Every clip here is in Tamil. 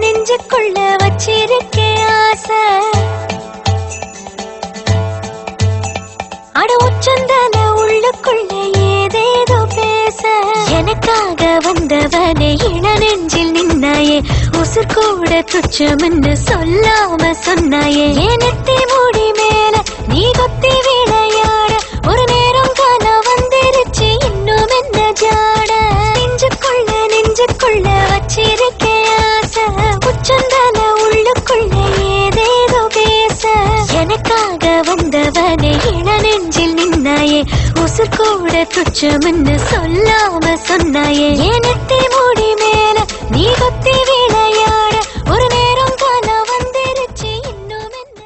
நெஞ்சுக்குள்ள வச்சிருக்கே ஆசை அட உச்சந்தால உள்ளுக்குள்ள ஏதேதோ பேச எனக்காக வந்தவனே இள நெஞ்சில் நின்னாயே உசுர் கூட துச்சம்னு சொல்லாம சொன்னாயே ஏனத்தை மூடி மேல நீ கொத்தி விளையாட ஒரு நேரம் கால வந்துருச்சு இன்னும் என்ன ஜாட நெஞ்சுக்குள்ள வச்சிருக்கே ஆசை உச்சந்தால உள்ளுக்குள்ள ஏதேதோ பேச எனக்காக வந்தவனே இள நெஞ்சில் நின்னாயே உசுர் கூட துச்சம்னு சொல்லாம சொன்னாயே ஏனத்தை மூடி மேல நீ கொத்தி விளையாட ஒரு நேரம் கால வந்துருச்சு இன்னும் என்ன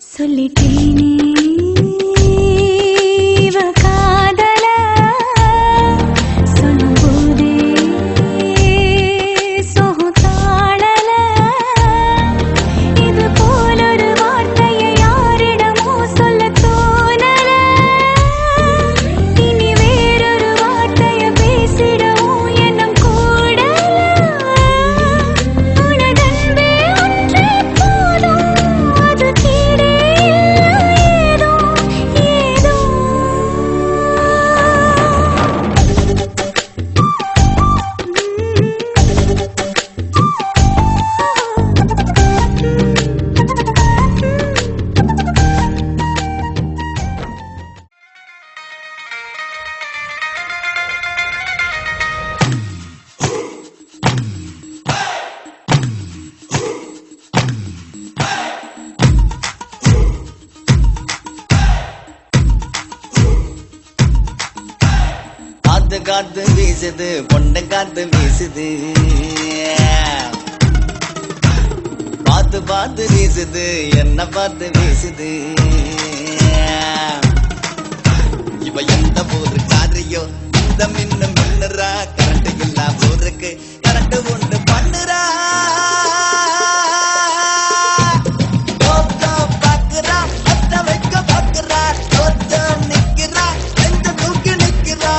சொல்லிட்டேனே இவ காதல சொல்லும்போதே சோதாளல இது போலொரு வார்த்தையை யாரிடமோ சொல்ல தோணல இனி வேறொரு வார்த்தையை பேசிடவும் எண்ணம் கூடல உனதன்பே ஒன்றே போதும் அது கீழே காத்து வீசுது பொண்ட காத்து வீசுது பார்த்து வீசுது என்ன பார்த்து வீசுது இவ எந்த ஊரு காரியோ இந்த மின்னுறா கரண்ட் இல்லா ஊருக்கு கரண்ட் ஒன்று பண்ணுறா பாக்குறா அத்த வைக்க பாக்குறா நிக்கிறா எந்த தூக்கி நிக்கிறா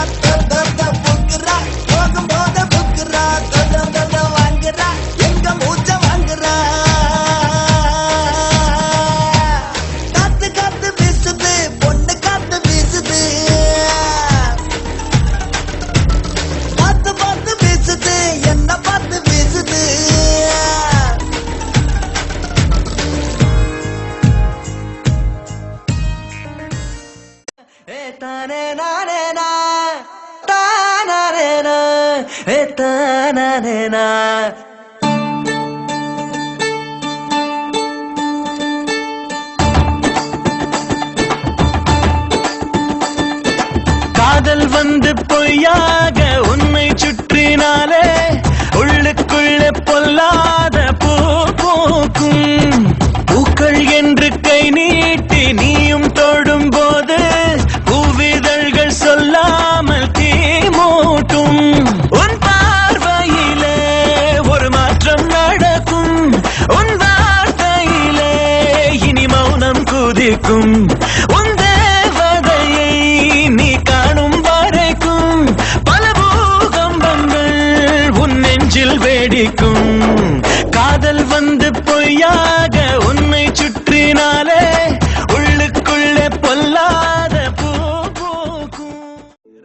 காதல் வந்து பொய்யாக உன்னை சுற்றினாலே உள்ளுக்குள்ளே பொல்லாத பூ பூக்கும் பூக்கள் என்று கை நீட்டி நீயும் தொடும் போது பூவிதழ்கள் சொல்லாமல் தீ மூட்டும் உன் பார்வையிலே ஒரு மாற்றம் நடக்கும் உன் வார்த்தையிலே இனி மௌனம் குதிக்கும் உன் தேவதையை நீ காணும் வரைக்கும் பல பூக நெஞ்சில் வேடிக்கும். காதல் வந்து பொய்யாக உன்னை சுற்றினாலே உள்ளுக்குள்ளே பொல்லாத பூ பூக்கும்.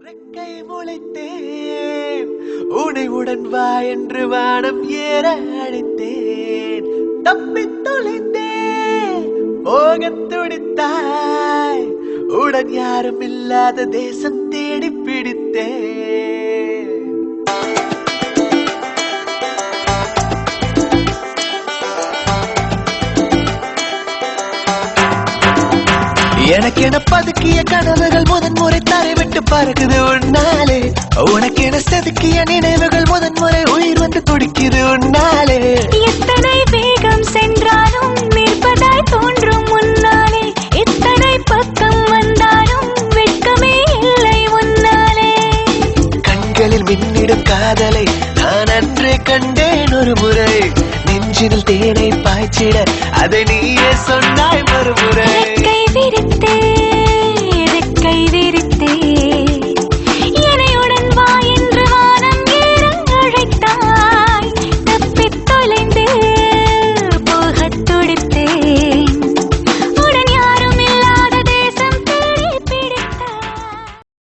ரெக்கை முளைத்தேன் உனை உடன் வா என்று வானம் ஏற அழைத்தேன். தப்பித் தொலைந்தேன் போகத் துடித்தாய். உடன் யாரும் இல்லாத தேசம் தேடி பிடித்தேன். எனக்கென பதுக்கிய கனவுகள் முதன் முறை தரை விட்டு பறக்குது உன்னாலே. உனக்கென செதுக்கிய நினைவுகள் முதன் முறை உயிர் வந்து துடிக்குது உன்னாலே. எத்தனை வேகம் சென்றாலும் நிற்பதாய் தோன்றும் முன்னாலே. எத்தனை பக்கம் வந்தாலும் வெட்கமே இல்லை உன்னாலே. கண்களில் மின்னிடும் காதலை நான் அன்றே கண்டேன் ஒரு முறை. நெஞ்சினில் தேனை பாய்ச்சிட அதை நீயே சொன்னாய் மறுமுறை.